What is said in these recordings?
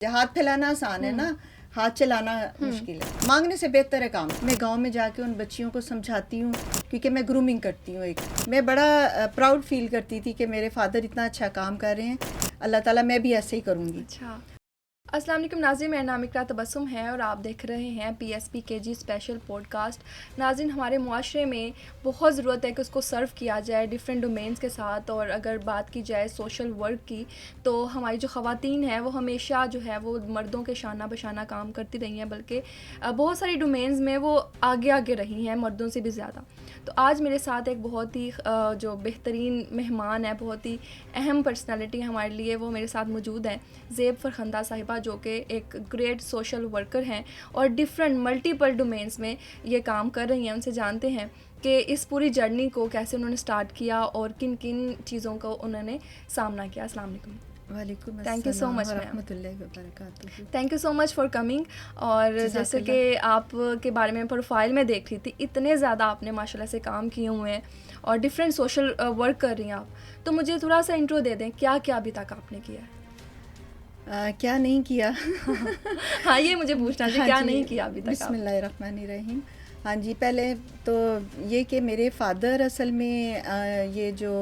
हाथ फैलाना आसान है ना, हाथ चलाना मुश्किल है। मांगने से बेहतर है काम। मैं गांव में जाके उन बच्चियों को समझाती हूँ, क्योंकि मैं ग्रूमिंग करती हूँ। मैं बड़ा प्राउड फील करती थी कि मेरे फादर इतना अच्छा काम कर रहे हैं, अल्लाह ताला मैं भी ऐसे ही करूँगी। अच्छा, अस्सलाम वालेकुम नाज़रीन, मेरा नाम इकरा तबस्सुम है और आप देख रहे हैं PSP KG स्पेशल पॉडकास्ट। नाज़रीन, हमारे मुआशरे में बहुत ज़रूरत है कि उसको सर्व किया जाए डिफरेंट डोमेन्स के साथ। और अगर बात की जाए सोशल वर्क की, तो हमारी जो ख़वातीन हैं वो हमेशा जो है वो मर्दों के शाना बशाना काम करती रही हैं, बल्कि बहुत सारी डोमेन्स में वो आगे आगे रही हैं, मर्दों से भी ज़्यादा। तो आज मेरे साथ एक बहुत ही जो बेहतरीन मेहमान है, बहुत ही अहम पर्सनालिटी हमारे लिए, वो मेरे साथ मौजूद हैं। ज़ेब फ़रखंदा साहिबा, जो कि एक ग्रेट सोशल वर्कर हैं और डिफरेंट मल्टीपल डोमेन्स में ये काम कर रही हैं। उनसे जानते हैं कि इस पूरी जर्नी को कैसे उन्होंने स्टार्ट किया और किन किन चीज़ों को उन्होंने सामना किया। अस्सलाम वालेकुम। वालेकुम थैंक यू सो अस्सलाम मच मैम। वरहमतुल्लाहि वबरकातुहू। Thank you so much for coming. और जैसे कि आपके बारे में प्रोफाइल में देख रही थी, इतने ज़्यादा आपने माशाल्लाह से काम किए हुए हैं और डिफरेंट सोशल वर्क कर रही हैं आप। तो मुझे थोड़ा सा इंट्रो दे दें, क्या क्या अभी तक आपने किया है? क्या नहीं किया? हाँ, ये मुझे पूछना चाहिए, क्या नहीं किया अभी तक? बिस्मिल्लाहिर्रहमानिर्रहीम। हाँ जी, पहले तो ये कि मेरे फादर असल में ये जो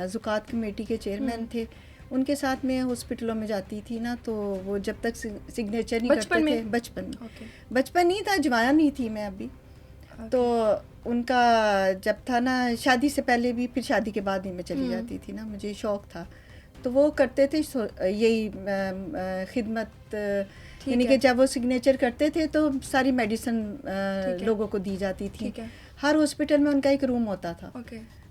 ज़ुकात कमेटी के चेयरमैन थे, उनके साथ में हॉस्पिटलों में जाती थी ना, तो वो जब तक सिग्नेचर नहीं करते थे, बचपन नहीं था, जवान ही थी मैं अभी। तो उनका जब था ना, शादी से पहले भी, फिर शादी के बाद ही मैं चली जाती थी ना, मुझे शौक़ था। तो वो करते थे यही खिदमत, यानी कि जब वो सिग्नेचर करते थे तो सारी मेडिसिन लोगों को दी जाती थी। हर हॉस्पिटल में उनका एक रूम होता था,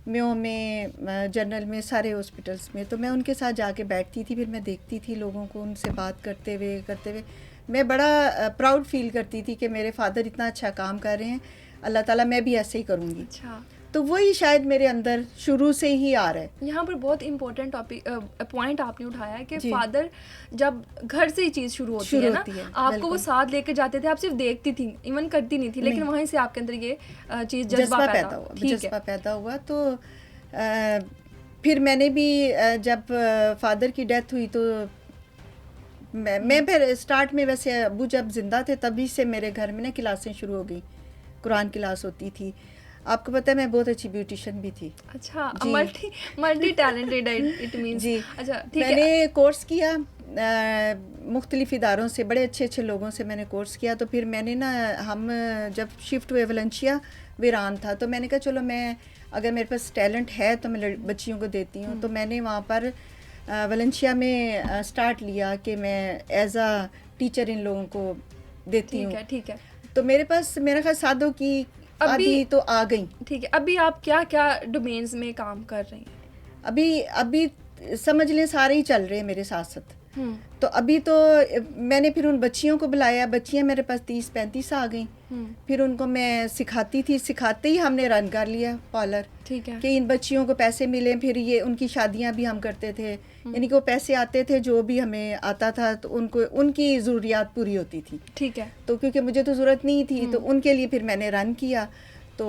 म्यो में, जनरल में, सारे हॉस्पिटल्स में। तो मैं उनके साथ जाके बैठती थी, फिर मैं देखती थी लोगों को, उनसे बात करते हुए मैं बड़ा प्राउड फील करती थी कि मेरे फादर इतना अच्छा काम कर रहे हैं, अल्लाह ताला मैं भी ऐसे ही करूँगी। अच्छा, तो वही शायद मेरे अंदर शुरू से ही आ रहा है। यहाँ पर बहुत इंपॉर्टेंट पॉइंट आपने उठाया है कि फादर जब घर से ही चीज़ शुरू होती है ना, आपको वो साथ लेकर जाते थे, आप सिर्फ देखती थी, इवन करती नहीं थी, लेकिन वहीं से आपके अंदर ये चीज़ जज्बा पैदा हुआ। तो फिर मैंने भी जब फादर की डेथ हुई तो मैं फिर स्टार्ट में, वैसे अबू जब जिंदा थे तभी से मेरे घर में ना क्लासें शुरू हो गई, कुरान क्लास होती थी। आपको पता है मैं बहुत अच्छी ब्यूटिशियन भी थी। अच्छा, मल्टी टैलेंटेड इट मींस जी। अच्छा, ठीक है। मैंने कोर्स किया मुख्तलिफ इदारों से, बड़े अच्छे अच्छे लोगों से मैंने कोर्स किया। तो फिर मैंने ना, हम जब शिफ्ट हुए वलेंशिया, वीरान था, तो मैंने कहा चलो मैं, अगर मेरे पास टैलेंट है तो मैं बच्चियों को देती हूँ। तो मैंने वहाँ पर वलेंशिया में स्टार्ट लिया कि मैं एज आ टीचर इन लोगों को देती हूँ। ठीक है। तो मेरे पास मेरा ख्याल सादों की आधी तो आ गई। ठीक है। अभी आप क्या क्या डोमेन्स में काम कर रही हैं? अभी समझ लें सारे ही चल रहे हैं मेरे साथ साथ। तो अभी तो मैंने फिर उन बच्चियों को बुलाया, बच्चियां मेरे पास 30-35 आ गई। फिर उनको मैं सिखाती थी, सिखाते ही हमने रन कर लिया पार्लर। ठीक है। कि इन बच्चियों को पैसे मिले, फिर ये उनकी शादियां भी हम करते थे, यानी कि वो पैसे आते थे, जो भी हमें आता था तो उनको उनकी ज़रूरियात पूरी होती थी। ठीक है। तो क्योंकि मुझे तो ज़रूरत नहीं थी, तो उनके लिए फिर मैंने रन किया। तो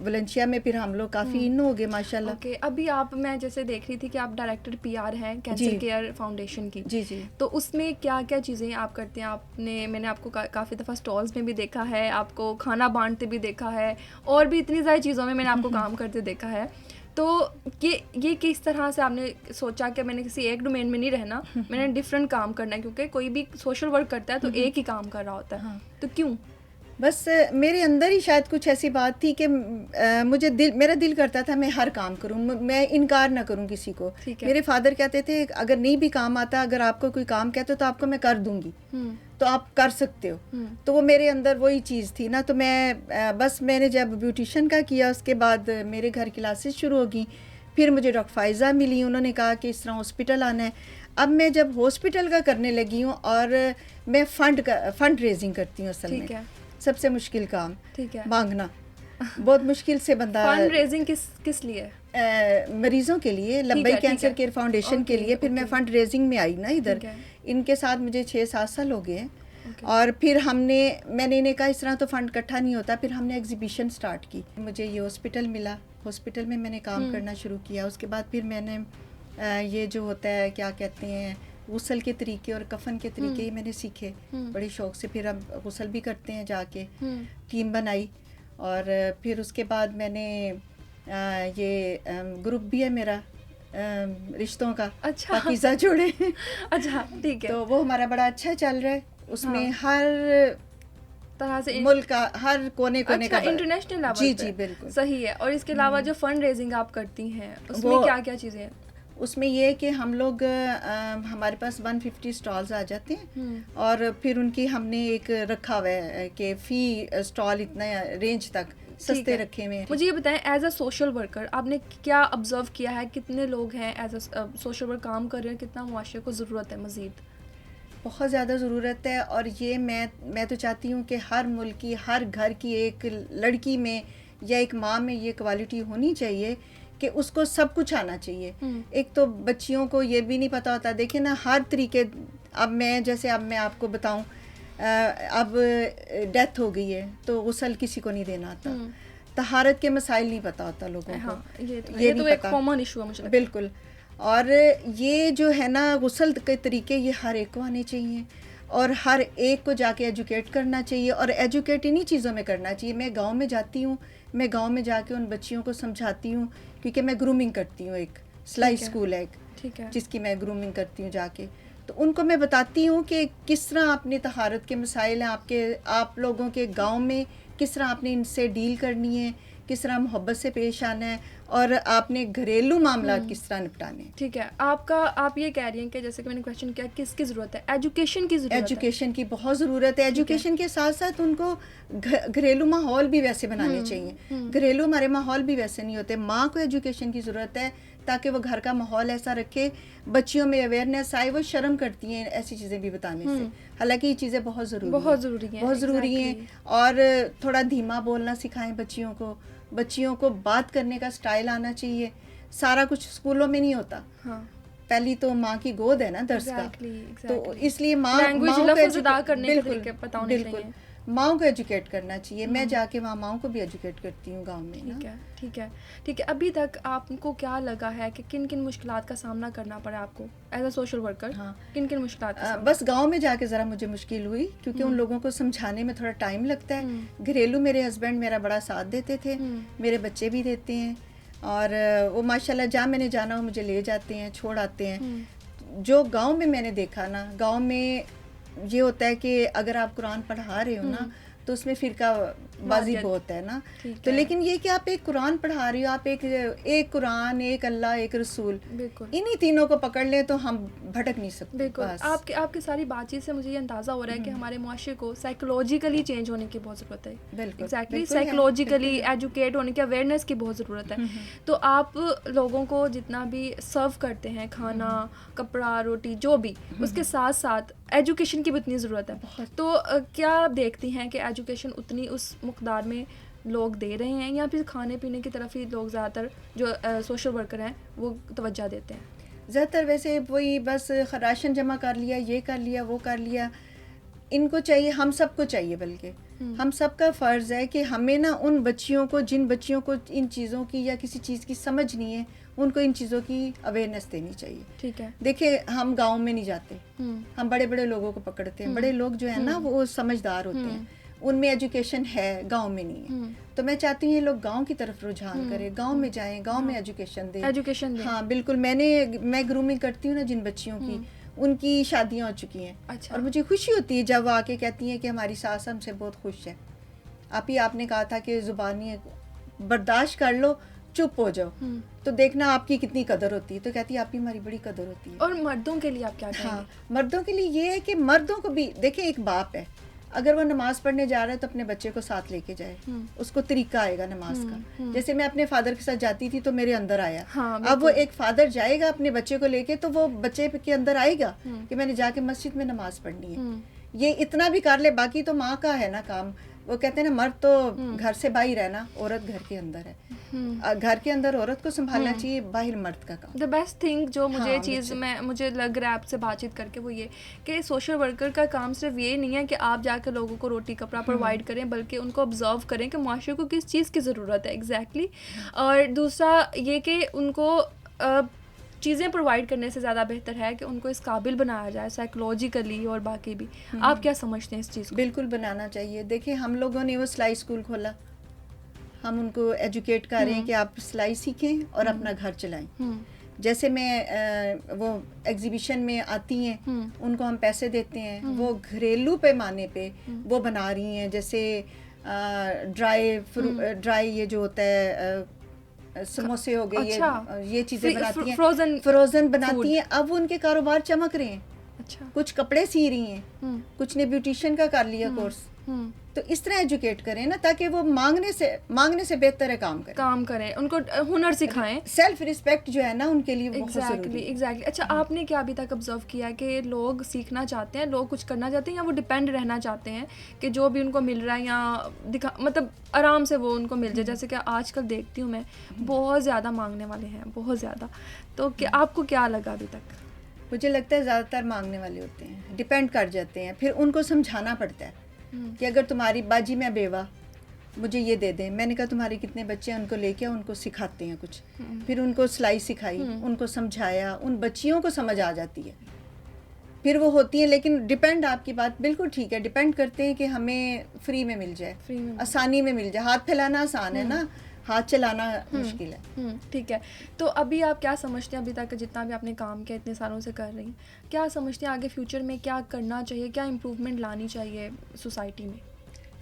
वलेंशिया में फिर हम लोग काफ़ी इन हो गए माशाल्लाह। ओके, अभी मैं जैसे देख रही थी कि आप डायरेक्टर PR हैं कैंसर केयर फाउंडेशन की। जी। तो उसमें क्या क्या चीज़ें आप करते हैं? मैंने आपको काफ़ी दफ़ा स्टॉल्स में भी देखा है, आपको खाना बांटते भी देखा है, और भी इतनी सारी चीज़ों में मैंने आपको काम करते देखा है। तो ये किस तरह से आपने सोचा कि मैंने किसी एक डोमेन में नहीं रहना, मैंने डिफरेंट काम करना है? क्योंकि कोई भी सोशल वर्क करता है तो एक ही काम कर रहा होता है। तो क्यों? बस मेरे अंदर ही शायद कुछ ऐसी बात थी कि मेरा दिल करता था मैं हर काम करूं, मैं इनकार ना करूं किसी को। मेरे फादर कहते थे अगर नहीं भी काम आता, अगर आपको कोई काम कहते तो आपको मैं कर दूंगी, तो आप कर सकते हो। तो वो मेरे अंदर वही चीज़ थी ना। तो मैंने जब ब्यूटिशियन का किया, उसके बाद मेरे घर क्लासेस शुरू हो गई। फिर मुझे डॉक्टर फ़ायज़ा मिली, उन्होंने कहा कि इस तरह हॉस्पिटल आना है। अब मैं जब हॉस्पिटल का करने लगी हूँ, और मैं फंड रेजिंग करती हूँ असल में। सबसे मुश्किल काम, ठीक है, मांगना। बहुत मुश्किल से बंदा फंड रेजिंग किस लिए? मरीजों के लिए, लब्बई कैंसर केयर फाउंडेशन के लिए। फिर मैं फंड रेजिंग में आई ना इधर, इनके साथ मुझे 6-7 साल हो गए। और फिर मैंने इन्हें कहा इस तरह तो फंड इकट्ठा नहीं होता। फिर हमने एग्जीबिशन स्टार्ट की, मुझे ये हॉस्पिटल मिला, हॉस्पिटल में मैंने काम करना शुरू किया। उसके बाद फिर मैंने ये जो होता है क्या कहते हैं गुस्ल के तरीके और कफन के तरीके ही मैंने सीखे बड़े शौक से। फिर हम गुस्ल भी करते हैं जाके, टीम बनाई। और फिर उसके बाद मैंने ये ग्रुप भी है मेरा रिश्तों का, अच्छा। पाकीज़ा जोड़े। अच्छा, ठीक है। तो वो हमारा बड़ा अच्छा चल रहा है। उसमें हर तरह से मुल्क का हर कोने कोने अच्छा, का इंटरनेशनल लेवल जी पे। जी बिल्कुल सही है। और इसके अलावा जो फंड रेजिंग आप करती हैं उसमें वो क्या क्या चीज़ें हैं? उसमें ये है कि हम लोग हमारे पास 150 स्टॉल्स आ जाते हैं और फिर उनकी हमने एक रखा हुआ है कि फ़ी स्टॉल इतना रेंज तक सस्ते रखे हुए हैं। मुझे ये बताएं, एज अ सोशल वर्कर आपने क्या ऑब्जर्व किया है, कितने लोग हैं एज अ सोशल वर्क काम कर रहे हैं, कितना मुआशरे को ज़रूरत है मज़ीद? बहुत ज़्यादा ज़रूरत है। और ये मैं तो चाहती हूँ कि हर मुल्क की, हर घर की एक लड़की में या एक माँ में ये क्वालिटी होनी चाहिए कि उसको सब कुछ आना चाहिए। एक तो बच्चियों को ये भी नहीं पता होता, देखिए ना हर तरीके। अब मैं आपको बताऊं, अब डेथ हो गई है तो गुस्ल किसी को नहीं देना आता, तहारत के मसाइल नहीं पता होता लोगों को। हाँ, ये नहीं तो एक पता। कॉमन इशू है मुझे लगता है। बिल्कुल। और ये जो है ना गुस्ल के तरीके ये हर एक को आने चाहिए और हर एक को जाके एजुकेट करना चाहिए। और एजुकेट इन्हीं चीज़ों में करना चाहिए। मैं गांव में जाती हूँ, मैं गांव में जाके उन बच्चियों को समझाती हूँ, क्योंकि मैं ग्रूमिंग करती हूँ, एक सिलाई स्कूल है ठीक है, जिसकी मैं ग्रूमिंग करती हूँ जाके। तो उनको मैं बताती हूँ कि किस तरह अपनी तहारत के मसाइल हैं आप लोगों के गांव में, किस तरह आपने इनसे डील करनी है, किस तरह मोहब्बत से पेश आना है और आपने घरेलू मामला किस तरह निपटाने। ठीक है। आप ये कह रही हैं कि जैसे कि मैंने क्वेश्चन किया, किसकी ज़रूरत है? एजुकेशन की ज़रूरत है। एजुकेशन की बहुत ज़रूरत है। एजुकेशन के साथ साथ उनको घरेलू माहौल भी वैसे बनाने चाहिए। घरेलू हमारे माहौल भी वैसे नहीं होते। माँ को एजुकेशन की ज़रूरत है ताकि वो घर का माहौल ऐसा रखे, बच्चियों में अवेयरनेस आए। वो शर्म करती हैं ऐसी चीज़ें भी बताने से, हालांकि ये चीज़ें बहुत ज़रूरी हैं। और थोड़ा धीमा बोलना सिखाएं बच्चियों को बात करने का स्टाइल आना चाहिए। सारा कुछ स्कूलों में नहीं होता। पहली तो माँ की गोद है ना दर्स का। तो इसलिए माँ को एजुकेट करना चाहिए। मैं जाके वहाँ माँ को भी एजुकेट करती हूँ गांव में। ठीक है। अभी तक आपको क्या लगा है कि किन किन मुश्किलात का सामना करना पड़ा आपको एज अ सोशल वर्कर? किन किन मुश्किलात? बस गांव में जाके ज़रा मुझे मुश्किल हुई, क्योंकि उन लोगों को समझाने में थोड़ा टाइम लगता है। घरेलू मेरे हस्बैंड मेरा बड़ा साथ देते थे, मेरे बच्चे भी देते हैं और वो माशाल्लाह जहाँ मैंने जाना हो मुझे ले जाते हैं, छोड़ आते हैं। जो गांव में मैंने देखा ना, गांव में ये होता है कि अगर आप कुरान पढ़ा रहे हो ना तो उसमें फिरका बाजी बहुत है ना। तो लेकिन ये कि आप एक कुरान पढ़ा रही हो, आप एक कुरान, एक अल्लाह, एक रसूल, इन्हीं तीनों को पकड़ लें तो हम भटक नहीं सकते। बिल्कुल। आपकी सारी बातचीत से मुझे ये अंदाज़ा हो रहा है कि हमारे मुआशरे को साइकोलॉजिकली चेंज होने की बहुत ज़रूरत है। एग्जैक्टली, साइकोलॉजिकली एजुकेट होने की, अवेयरनेस की बहुत ज़रूरत है। तो आप लोगों को जितना भी सर्व करते हैं, खाना, कपड़ा, रोटी, जो भी, उसके साथ साथ एजुकेशन की भी उतनी ज़रूरत है। तो क्या आप देखती हैं कि एजुकेशन उतनी उस मकदार में लोग दे रहे हैं, या फिर खाने पीने की तरफ ही लोग ज़्यादातर जो सोशल वर्कर हैं वो तवज्जो देते हैं? ज़्यादातर वैसे वही बस राशन जमा कर लिया, ये कर लिया, वो कर लिया। इनको चाहिए, हम सबको चाहिए, बल्कि हम सबका फ़र्ज़ है कि हमें ना उन बच्चियों को, जिन बच्चियों को इन चीज़ों की या किसी चीज़ की समझ नहीं है, उनको इन चीज़ों की अवेयरनेस देनी चाहिए। ठीक है। देखिए हम गांव में नहीं जाते, हम बड़े बड़े लोगों को पकड़ते हैं। बड़े लोग जो है ना वो समझदार होते हैं, उनमें एजुकेशन है, गांव में नहीं है। तो मैं चाहती हूँ ये लोग गांव की तरफ रुझान करें, गांव में जाएं, गांव में एजुकेशन दें। हाँ बिल्कुल। मैं ग्रूमिंग करती हूँ ना जिन बच्चियों की, उनकी शादियाँ हो चुकी हैं। अच्छा। और मुझे खुशी होती है जब वो आके कहती हैं कि हमारी सास हमसे बहुत खुश है। आपने कहा था कि ज़ुबानी बर्दाश्त कर लो, चुप हो जाओ, तो देखना आपकी कितनी कदर होती है। तो कहती है आपकी हमारी बड़ी कदर होती है। और मर्दों के लिए आप क्या कहेंगे? हाँ, मर्दों के लिए ये है कि मर्दों को भी देखिए, एक बाप है, अगर वो नमाज पढ़ने जा रहा है तो अपने बच्चे को साथ लेके जाए, उसको तरीका आएगा नमाज का। जैसे मैं अपने फादर के साथ जाती थी तो मेरे अंदर आया। अब वो एक फादर जाएगा अपने बच्चे को लेके तो वो बच्चे के अंदर आएगा कि मैंने जाके मस्जिद में नमाज पढ़नी है। ये इतना भी कर ले, बाकी तो माँ का है ना काम। वो कहते हैं ना, मर्द तो घर से बाहर रहना, औरत घर के अंदर है। घर के अंदर औरत को संभालना चाहिए, बाहर मर्द का काम। द बेस्ट थिंग जो मुझे लग रहा है आपसे बातचीत करके, वो ये कि सोशल वर्कर का काम सिर्फ ये नहीं है कि आप जाकर लोगों को रोटी कपड़ा प्रोवाइड करें, बल्कि उनको ऑब्जर्व करें कि माशरे को किस चीज़ की ज़रूरत है। एग्जैक्टली। और दूसरा ये कि उनको चीज़ें प्रोवाइड करने से ज़्यादा बेहतर है कि उनको इस काबिल बनाया जाए साइकोलॉजिकली और बाकी भी। आप क्या समझते हैं इस चीज़ को? बिल्कुल बनाना चाहिए। देखिए हम लोगों ने वो सिलाई स्कूल खोला, हम उनको एजुकेट कर रहे हैं कि आप सिलाई सीखें और अपना घर चलाएं। जैसे मैं वो एग्जीबिशन में आती हैं, उनको हम पैसे देते हैं, वो घरेलू पैमाने पे वो बना रही हैं। जैसे ड्राई ये जो होता है समोसे हो गए, अच्छा। ये चीज़ें बनाती हैं, फ्रोजन बनाती हैं। अब वो उनके कारोबार चमक रहे हैं। अच्छा। कुछ कपड़े सी रही हैं, कुछ ने ब्यूटिशियन का कर लिया कोर्स। तो इस तरह एजुकेट करें ना, ताकि वो मांगने से बेहतर है काम करें, उनको हुनर सिखाएं। सेल्फ रिस्पेक्ट जो है ना उनके लिए बहुत जरूरी है। एग्जैक्टली। अच्छा, आपने क्या अभी तक ऑब्जर्व किया है कि लोग सीखना चाहते हैं, लोग कुछ करना चाहते हैं, या वो डिपेंड रहना चाहते हैं कि जो भी उनको मिल रहा है या मतलब आराम से वो उनको मिल जाए? जैसे कि आजकल देखती हूँ मैं, बहुत ज़्यादा मांगने वाले हैं, बहुत ज़्यादा। तो क्या आपको क्या लगा अभी तक? मुझे लगता है ज़्यादातर मांगने वाले होते हैं, डिपेंड कर जाते हैं। फिर उनको समझाना पड़ता है कि अगर तुम्हारी बाजी मैं बेवा, मुझे ये दे दें। मैंने कहा तुम्हारे कितने बच्चे हैं, उनको लेके उनको सिखाते हैं कुछ। फिर उनको सिलाई सिखाई, उनको समझाया, उन बच्चियों को समझ आ जाती है, फिर वो होती हैं। लेकिन डिपेंड, आपकी बात बिल्कुल ठीक है, डिपेंड करते हैं कि हमें फ्री में मिल जाए, आसानी में मिल जाए। हाथ फैलाना आसान है ना, हाथ चलाना मुश्किल है। ठीक है। तो अभी आप क्या समझते हैं, अभी तक जितना भी आपने काम किया, इतने सालों से कर रही हैं, क्या समझते हैं आगे फ्यूचर में क्या करना चाहिए, क्या इम्प्रूवमेंट लानी चाहिए सोसाइटी में?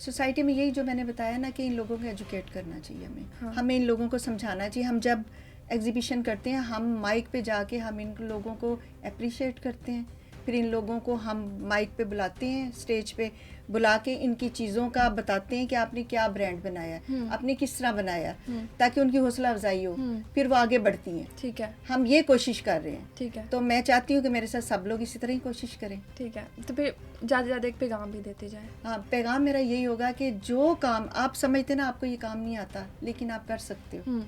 सोसाइटी में यही जो मैंने बताया ना कि इन लोगों को एजुकेट करना चाहिए हमें इन लोगों को समझाना चाहिए। हम जब एग्जीबिशन करते हैं, हम माइक पे जाके हम इन लोगों को अप्रिशिएट करते हैं। फिर इन लोगों को हम माइक पे बुलाते हैं, स्टेज पे बुला के इनकी चीज़ों का बताते हैं कि आपने क्या ब्रांड बनाया है, आपने किस तरह बनाया, ताकि उनकी हौसला अफजाई हो, फिर वो आगे बढ़ती हैं। ठीक है, हम ये कोशिश कर रहे हैं। ठीक है। तो मैं चाहती हूँ कि मेरे साथ सब लोग इसी तरह ही कोशिश करें। ठीक है, तो फिर ज़्यादा से ज़्यादा एक पैगाम भी देते जाए। हाँ, पैगाम मेरा यही होगा कि जो काम आप समझते ना आपको ये काम नहीं आता, लेकिन आप कर सकते हो।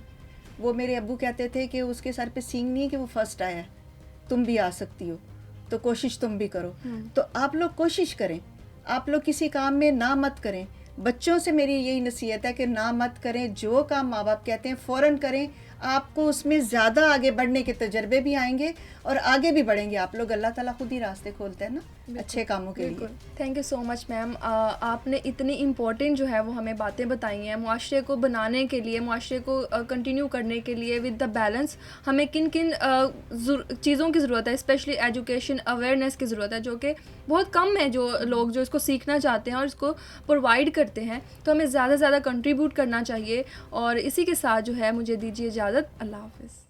वो मेरे अब्बू कहते थे कि उसके सर पे सींग नहीं है कि वो फर्स्ट आया, तुम भी आ सकती हो, तो कोशिश तुम भी करो। तो आप लोग कोशिश करें, आप लोग किसी काम में ना मत करें। बच्चों से मेरी यही नसीहत है कि ना मत करें, जो काम माँ बाप कहते हैं फ़ौरन करें। आपको उसमें ज़्यादा आगे बढ़ने के तजर्बे भी आएंगे और आगे भी बढ़ेंगे आप लोग। अल्लाह ताला खुद ही रास्ते खोलते हैं ना अच्छे कामों के लिए। Thank you so much ma'am. आपने इतनी इम्पोर्टेंट जो है वो हमें बातें बताई हैं। मुआशरे को बनाने के लिए, मुआशरे को कंटिन्यू करने के लिए विद द बैलेंस हमें किन किन चीज़ों की ज़रूरत है, स्पेशली एजुकेशन अवेयरनेस की ज़रूरत है, जो कि बहुत कम है जो लोग जो इसको सीखना चाहते हैं और इसको प्रोवाइड करते हैं। तो हमें ज़्यादा से ज़्यादा कंट्रीब्यूट करना चाहिए। और इसी के साथ जो है मुझे दीजिए इजाज़त। अल्लाह हाफ़िज़।